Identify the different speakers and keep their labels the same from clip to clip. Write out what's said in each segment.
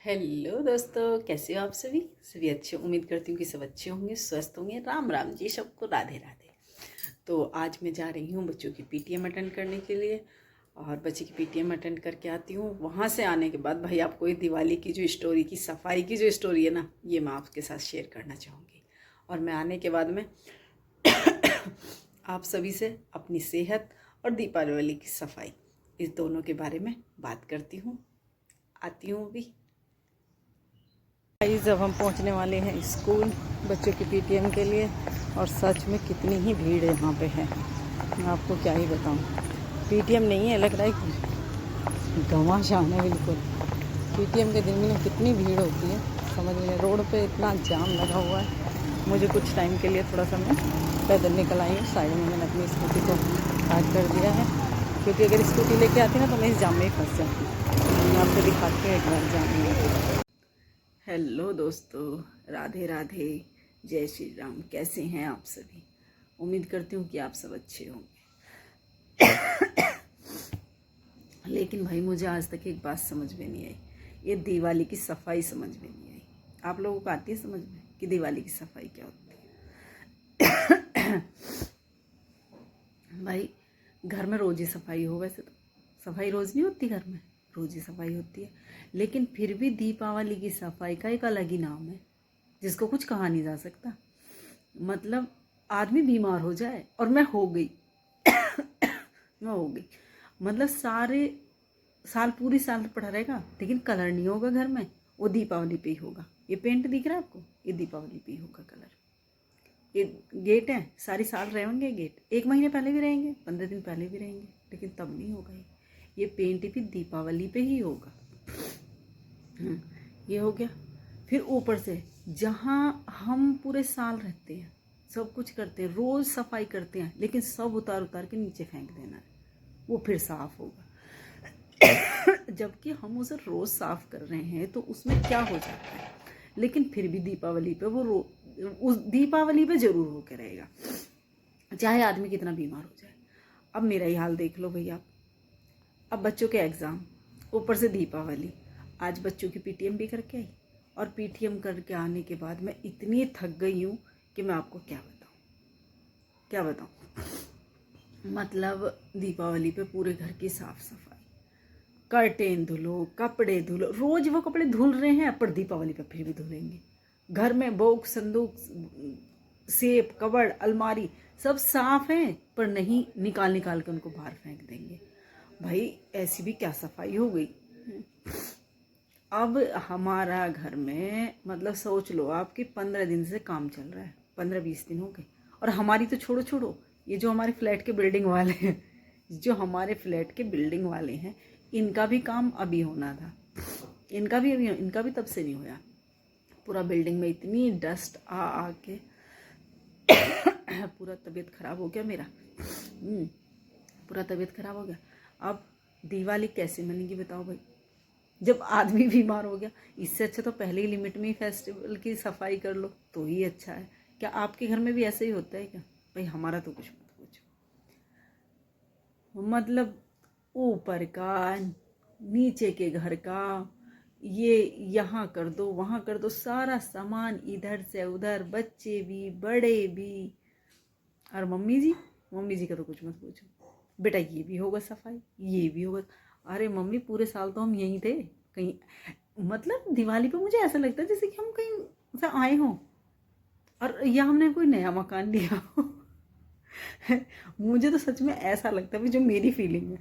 Speaker 1: Hello दोस्तों, कैसे हो आप सभी। सभी अच्छे, उम्मीद करती हूँ कि सब अच्छे होंगे, स्वस्थ होंगे। राम राम जी सबको, राधे राधे। तो आज मैं जा रही हूँ बच्चों की पीटीएम अटेंड करने के लिए, और बच्चे की पीटीएम अटेंड करके आती हूँ। वहाँ से आने के बाद भाई आपको ये दिवाली की जो स्टोरी की सफाई की जो स्टोरी है ना, ये मैं आपके साथ शेयर करना चाहूँगी। और मैं आने के बाद में आप सभी से अपनी सेहत और दीपावली की सफाई, इस दोनों के बारे में बात करती हूँ। आती हूँ अभी। जब हम पहुंचने वाले हैं स्कूल बच्चों की पीटीएम के लिए, और सच में कितनी ही भीड़ यहाँ पे है, मैं आपको क्या ही बताऊँ। पीटीएम नहीं है, लग रहा है कि घमासान है बिल्कुल। पीटीएम के दिन में कितनी भीड़ होती है समझ में। रोड पे इतना जाम लगा हुआ है। मुझे कुछ टाइम के लिए थोड़ा सा मैं पैदल निकल आई हूँ। साइड में मैंने अपनी स्कूटी को पार्क कर दिया है, क्योंकि अगर स्कूटी लेके आती ना तो मैं इस जाम में ही फंस जाती। मैं आपको दिखाती हूँ एक बार जाम में। हेलो दोस्तों, राधे राधे, जय श्री राम। कैसे हैं आप सभी। उम्मीद करती हूँ कि आप सब अच्छे होंगे। लेकिन भाई मुझे आज तक एक बात समझ में नहीं आई, ये दिवाली की सफाई समझ में नहीं आई। आप लोगों को आती है समझ में कि दिवाली की सफाई क्या होती है। भाई घर में रोज ही सफाई हो, वैसे तो सफाई रोज नहीं होती, घर में रोज ही सफाई होती है। लेकिन फिर भी दीपावली की सफाई का एक अलग ही नाम है, जिसको कुछ कहा नहीं जा सकता। मतलब आदमी बीमार हो जाए, और मैं हो गई मैं हो गई, मतलब सारे साल पूरी साल पड़ा रहेगा लेकिन कलर नहीं होगा घर में, वो दीपावली पे ही होगा। ये पेंट दिख रहा है आपको, ये दीपावली पे ही होगा कलर। ये गेट है, सारी साल रहेंगे गेट, 1 महीने पहले भी रहेंगे, 15 दिन पहले भी रहेंगे, लेकिन तब नहीं होगा ये पेंट भी दीपावली पे ही होगा। ये हो गया। फिर ऊपर से जहाँ हम पूरे साल रहते हैं, सब कुछ करते हैं, रोज सफाई करते हैं, लेकिन सब उतार उतार के नीचे फेंक देना है, वो फिर साफ होगा। जबकि हम उसे रोज साफ कर रहे हैं तो उसमें क्या हो जाता है, लेकिन फिर भी दीपावली पे वो उस दीपावली पे जरूर होके रहेगा, चाहे आदमी कितना बीमार हो जाए। अब मेरा ही हाल देख लो भैया। अब बच्चों के एग्ज़ाम, ऊपर से दीपावली। आज बच्चों की पीटीएम भी करके आई, और पीटीएम करके आने के बाद मैं इतनी थक गई हूँ कि मैं आपको क्या बताऊँ। मतलब दीपावली पे पूरे घर की साफ सफाई, कर्टेन धुलो, कपड़े धुलो। रोज वो कपड़े धुल रहे हैं, पर दीपावली पे फिर भी धुलेंगे। घर में बॉक्स, संदूक, सेफ, कबर्ड, अलमारी सब साफ हैं, पर नहीं, निकाल निकाल के उनको बाहर फेंक देंगे। भाई ऐसी भी क्या सफाई हो गई। अब हमारा घर में मतलब सोच लो आपकी 15 दिन से काम चल रहा है, 15-20 दिन हो गए। और हमारी तो छोड़ो छोड़ो, ये जो हमारे फ्लैट के बिल्डिंग वाले हैं, जो हमारे फ्लैट के बिल्डिंग वाले हैं, इनका भी काम अभी होना था। इनका भी तब से नहीं हुआ। पूरा बिल्डिंग में इतनी डस्ट आ आ के पूरा तबीयत खराब हो गया मेरा। पूरा तबीयत खराब हो गया। अब दिवाली कैसे मनेगी बताओ भाई, जब आदमी बीमार हो गया। इससे अच्छा तो पहले ही लिमिट में ही फेस्टिवल की सफाई कर लो तो ही अच्छा है। क्या आपके घर में भी ऐसे ही होता है क्या भाई। हमारा तो कुछ मत पूछो। मतलब ऊपर का, नीचे के घर का, ये यहाँ कर दो वहाँ कर दो, सारा सामान इधर से उधर, बच्चे भी बड़े भी। और मम्मी जी का तो कुछ मत पूछो। बेटा ये भी होगा सफाई, ये भी होगा। अरे मम्मी पूरे साल तो हम यहीं थे कहीं। मतलब दिवाली पे मुझे ऐसा लगता है जैसे कि हम कहीं से आए हों, और या हमने कोई नया मकान लिया हो। मुझे तो सच में ऐसा लगता है, जो मेरी फीलिंग है,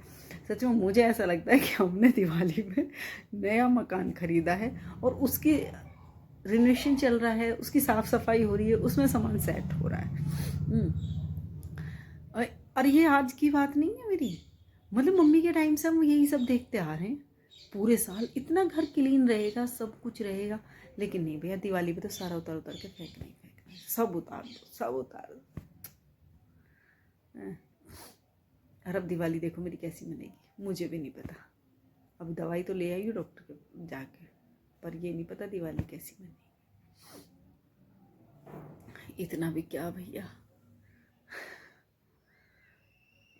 Speaker 1: सच में मुझे ऐसा लगता है कि हमने दिवाली में नया मकान खरीदा है, और उसकी रिनोवेशन चल रहा है, उसकी साफ सफाई हो रही है, उसमें सामान सेट हो रहा है। और ये आज की बात नहीं है मेरी, मतलब मम्मी के टाइम से हम यही सब देखते आ रहे हैं। पूरे साल इतना घर क्लीन रहेगा, सब कुछ रहेगा, लेकिन नहीं भैया, दिवाली पे तो सारा उतार उतार के फेंकना ही फेंकना है। सब उतार दो, सब उतार दो। और अब दिवाली देखो मेरी कैसी मनेगी, मुझे भी नहीं पता। अब दवाई तो ले आई हूँ डॉक्टर के जाके, पर ये नहीं पता दिवाली कैसी मनेगी। इतना भी क्या भैया।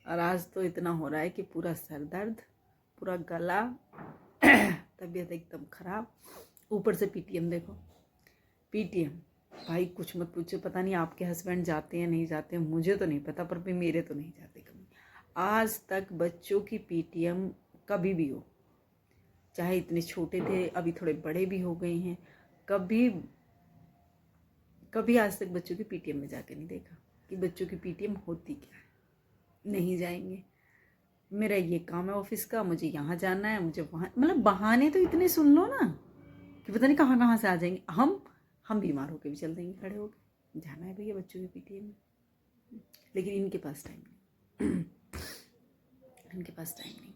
Speaker 1: और आज तो इतना हो रहा है कि पूरा सर दर्द, पूरा गला, तबीयत एकदम खराब, ऊपर से पीटीएम देखो, पीटीएम। भाई कुछ मत पूछो, पता नहीं आपके हस्बैंड जाते हैं नहीं जाते हैं, मुझे तो नहीं पता, पर भी मेरे तो नहीं जाते कभी। आज तक बच्चों की पीटीएम कभी भी हो, चाहे इतने छोटे थे अभी थोड़े बड़े भी हो गए हैं, कभी कभी आज तक बच्चों की पीटीएम में जाके नहीं देखा कि बच्चों की पीटीएम होती क्या है। नहीं जाएंगे, मेरा ये काम है ऑफिस का, मुझे यहाँ जाना है, मुझे वहाँ, मतलब बहाने तो इतने सुन लो ना कि पता नहीं कहाँ कहाँ से आ जाएंगे। हम बीमार होके भी चल देंगे, खड़े होके जाना है भैया बच्चों की पीटीएम में। लेकिन इनके पास टाइम नहीं, इनके पास टाइम नहीं,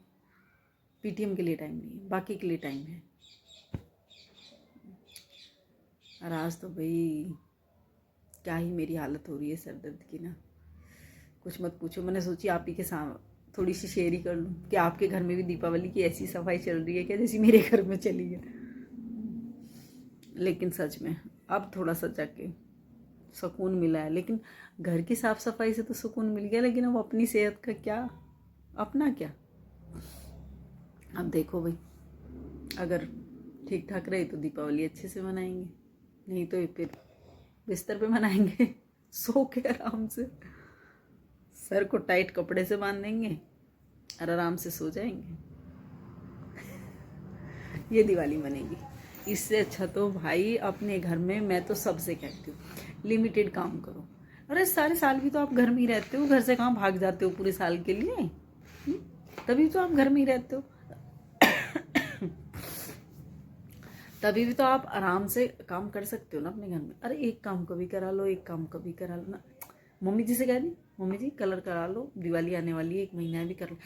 Speaker 1: पीटीएम के लिए टाइम नहीं है, बाकी के लिए टाइम है। और आज तो भाई क्या ही मेरी हालत हो रही है सर दर्द की ना, कुछ मत पूछो। मैंने सोची आप ही के साथ थोड़ी सी शेयर ही कर लूँ कि आपके घर में भी दीपावली की ऐसी सफाई चल रही है क्या जैसी मेरे घर में चली है। लेकिन सच में अब थोड़ा सा जाके सुकून मिला है। लेकिन घर की साफ सफाई से तो सुकून मिल गया, लेकिन अब अपनी सेहत का क्या, अपना क्या। अब देखो भाई, अगर ठीक ठाक रहे तो दीपावली अच्छे से मनाएंगे, नहीं तो फिर बिस्तर पे मनाएंगे सो के आराम से, सर को टाइट कपड़े से बांध देंगे और आराम से सो जाएंगे। ये दिवाली मनेगी। इससे अच्छा तो भाई अपने घर में, मैं तो सबसे कहती हूँ लिमिटेड काम करो। अरे सारे साल भी तो आप घर में ही रहते हो, घर से कहाँ भाग जाते हो पूरे साल के लिए, तभी तो आप घर में ही रहते हो। तभी भी तो आप आराम से काम कर सकते हो ना अपने घर में। अरे एक काम कभी करा लो, एक काम कभी करा लो ना। मम्मी जी से कह दी, मम्मी जी कलर करा लो, दिवाली आने वाली है, 1 महीना भी कर लो।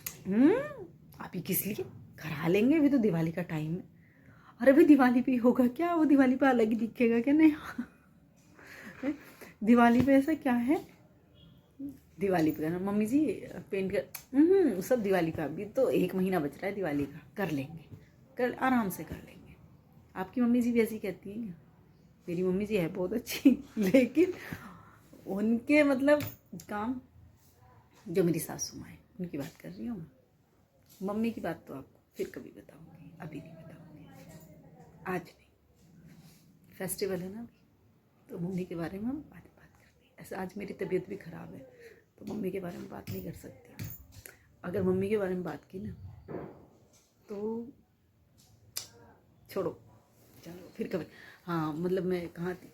Speaker 1: आप ही किस लिए करा लेंगे, अभी तो दिवाली का टाइम है। अरे भाई दिवाली पे होगा क्या, वो दिवाली पे अलग ही दिखेगा क्या, नहीं दिवाली पे ऐसा क्या है, दिवाली पे करना मम्मी जी पेंट कर, सब दिवाली का, अभी तो 1 महीना बच रहा है दिवाली का, कर लेंगे, कर आराम से कर लेंगे। आपकी मम्मी जी भी ऐसी कहती हैं? मेरी मम्मी जी है बहुत अच्छी, लेकिन उनके मतलब काम, जो मेरी सासू माँ है उनकी बात कर रही हूँ मैं। मम्मी की बात तो आपको फिर कभी बताऊँगी, अभी नहीं बताऊँगी, आज नहीं। फेस्टिवल है ना अभी, तो मम्मी के बारे में हम बात करते हैं। ऐसे आज मेरी तबीयत भी ख़राब है तो मम्मी के बारे में बात नहीं कर सकती। अगर मम्मी के बारे में बात की ना तो छोड़ो, चलो फिर कभी। हाँ मतलब मैं कहाँ थी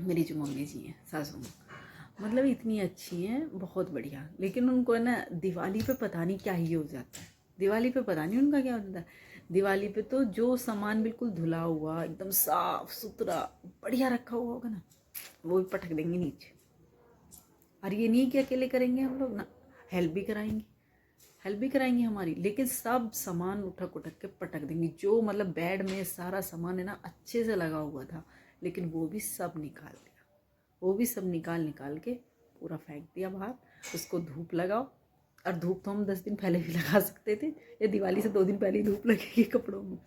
Speaker 1: मेरी जो मम्मी जी हैं सासू माँ, मतलब इतनी अच्छी हैं, बहुत बढ़िया। लेकिन उनको है ना दिवाली पे पता नहीं क्या ही हो जाता है, दिवाली पे पता नहीं उनका क्या होता है। दिवाली पे तो जो सामान बिल्कुल धुला हुआ एकदम साफ सुथरा बढ़िया रखा हुआ होगा ना, वो भी पटक देंगे नीचे। और ये नहीं कि अकेले करेंगे हम लोग ना, हेल्प भी कराएंगे हमारी, लेकिन सब सामान उठक उठक के पटक देंगी। जो मतलब बेड में सारा सामान है ना अच्छे से लगा हुआ था, लेकिन वो भी सब निकाल दिया, वो भी सब निकाल के पूरा फेंक दिया बाहर। उसको धूप लगाओ, और धूप तो हम 10 दिन पहले भी लगा सकते थे, ये दिवाली से 2 दिन पहले ही धूप लगेगी कपड़ों में।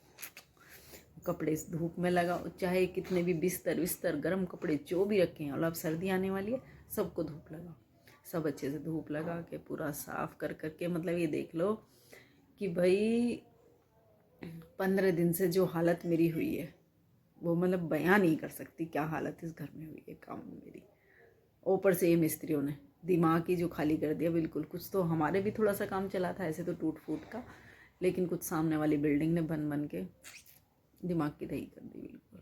Speaker 1: कपड़े धूप में लगाओ, चाहे कितने भी बिस्तर गर्म कपड़े जो भी रखे हैं, और अब सर्दी आने वाली है, सबको धूप लगाओ। सब अच्छे से धूप लगा के पूरा साफ कर के, मतलब ये देख लो कि भाई 15 दिन से जो हालत मेरी हुई है वो मतलब बयां नहीं कर सकती क्या हालत इस घर में हुई है काम में मेरी। ऊपर से ये मिस्त्रियों ने दिमाग ही जो खाली कर दिया बिल्कुल। कुछ तो हमारे भी थोड़ा सा काम चला था ऐसे तो टूट फूट का, लेकिन कुछ सामने वाली बिल्डिंग ने बन के दिमाग की दही कर दी बिल्कुल।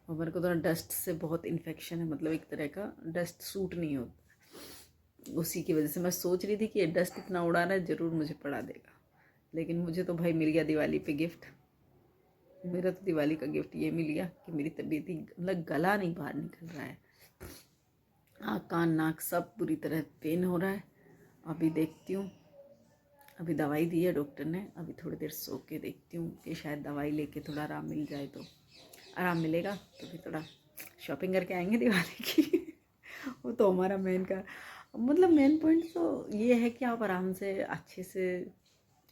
Speaker 1: और मेरे को तो डस्ट से बहुत इन्फेक्शन है, मतलब एक तरह का डस्ट सूट नहीं होता, उसी की वजह से मैं सोच रही थी कि ये डस्ट इतना उड़ा रहा है ज़रूर मुझे पड़ा देगा। लेकिन मुझे तो भाई मिल गया दिवाली पे गिफ्ट। मेरा तो दिवाली का गिफ्ट ये मिल गया कि मेरी तबीयत ही मतलब गला नहीं बाहर निकल रहा है, आँख कान नाक सब पूरी तरह पेन हो रहा है। अभी देखती हूँ, अभी दवाई दी है डॉक्टर ने, अभी थोड़ी देर सो के देखती हूँ कि शायद दवाई लेके थोड़ा आराम मिल जाए। तो आराम मिलेगा तो फिर थोड़ा शॉपिंग करके आएंगे दिवाली की वो तो हमारा मेन का मतलब मेन पॉइंट तो ये है कि आप आराम से अच्छे से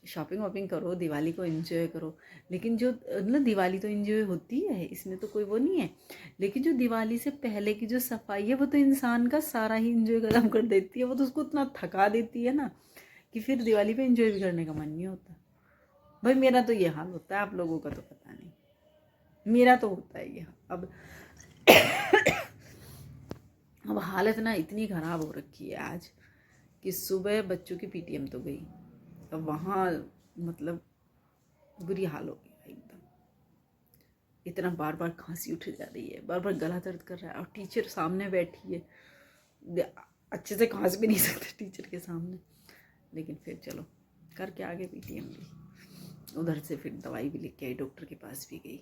Speaker 1: शॉपिंग वॉपिंग करो, दिवाली को एंजॉय करो। लेकिन जो मतलब दिवाली तो एंजॉय होती है, इसमें तो कोई वो नहीं है, लेकिन जो दिवाली से पहले की जो सफाई है वो तो इंसान का सारा ही एंजॉय खत्म कर देती है। वो तो उसको इतना थका देती है ना कि फिर दिवाली पे एंजॉय भी करने का मन नहीं होता। भाई मेरा तो ये हाल होता है, आप लोगों का तो पता नहीं, मेरा तो होता है ये। अब हालत ना इतनी ख़राब हो रखी है आज कि सुबह बच्चों की पीटीएम तो गई, अब वहाँ मतलब बुरी हाल हो गया एकदम। इतना बार बार खांसी उठ जा रही है, बार बार गला दर्द कर रहा है, और टीचर सामने बैठी है, अच्छे से खांस भी नहीं सकते टीचर के सामने। लेकिन फिर चलो करके आगे पीटीएम भी, उधर से फिर दवाई भी लेके आई, डॉक्टर के पास भी गई,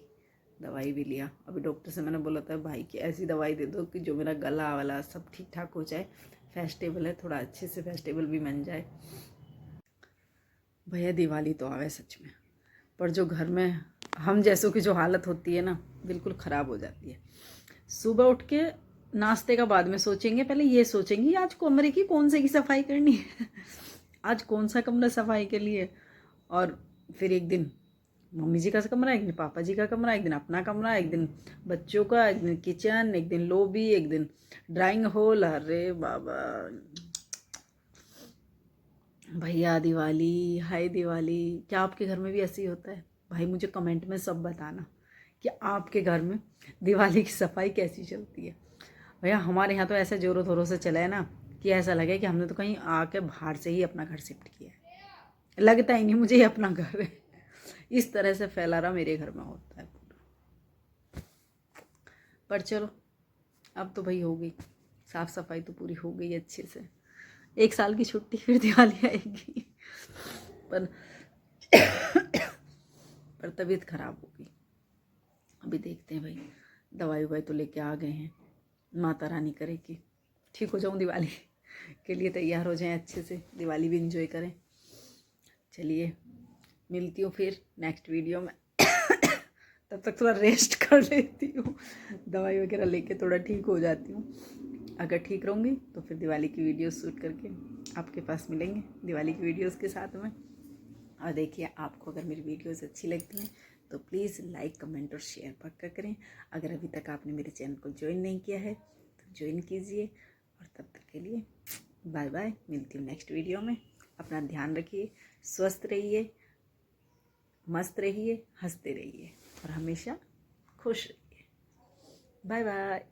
Speaker 1: दवाई भी लिया। अभी डॉक्टर से मैंने बोला था भाई कि ऐसी दवाई दे दो कि जो मेरा गला वाला सब ठीक ठाक हो जाए, फेस्टिवल है, थोड़ा अच्छे से फेस्टिवल भी बन जाए। भैया दिवाली तो आवे सच में, पर जो घर में हम जैसों की जो हालत होती है ना, बिल्कुल ख़राब हो जाती है। सुबह उठ के नाश्ते का बाद में सोचेंगे, पहले ये सोचेंगे आज कमरे की कौन से की सफाई करनी है आज कौन सा कमरा सफाई के लिए। और फिर एक दिन मम्मी जी का कमरा, एक दिन पापा जी का कमरा, एक दिन अपना कमरा, एक दिन बच्चों का, एक दिन किचन, एक दिन लॉबी, एक दिन ड्राइंग हॉल। अरे बाबा भैया दिवाली, हाय दिवाली। क्या आपके घर में भी ऐसे ही होता है? भाई मुझे कमेंट में सब बताना कि आपके घर में दिवाली की सफाई कैसी चलती है। भैया हमारे यहाँ तो ऐसे जोरों शोरों से चला है ना कि ऐसा लगे कि हमने तो कहीं आके बाहर से ही अपना घर शिफ्ट किया है, लगता ही नहीं मुझे ये अपना घर है। इस तरह से फैला रहा मेरे घर में होता है पूरा। पर चलो अब तो भाई हो गई साफ़ सफाई, तो पूरी हो गई अच्छे से। 1 साल की छुट्टी, फिर दिवाली आएगी। पर पर तबीयत खराब हो गई। अभी देखते हैं भाई, दवाई ववाई तो लेके आ गए हैं, माता रानी करे कि ठीक हो जाऊँ, दिवाली के लिए तैयार हो जाएं, अच्छे से दिवाली भी इंजॉय करें। चलिए मिलती हूँ फिर नेक्स्ट वीडियो में तब तक थोड़ा रेस्ट कर लेती हूँ, दवाई वगैरह लेके थोड़ा ठीक हो जाती हूँ। अगर ठीक रहूँगी तो फिर दिवाली की वीडियो शूट करके आपके पास मिलेंगे, दिवाली की वीडियोस के साथ में। और देखिए आपको अगर मेरी वीडियोस अच्छी लगती हैं तो प्लीज़ लाइक कमेंट और शेयर पक्का करें। अगर अभी तक आपने मेरे चैनल को ज्वाइन नहीं किया है तो ज्वाइन कीजिए। और तब तक के लिए बाय बाय, मिलती हूँ नेक्स्ट वीडियो में। अपना ध्यान रखिए, स्वस्थ रहिए, मस्त रहिए, हंसते रहिए और हमेशा खुश रहिए। Bye bye.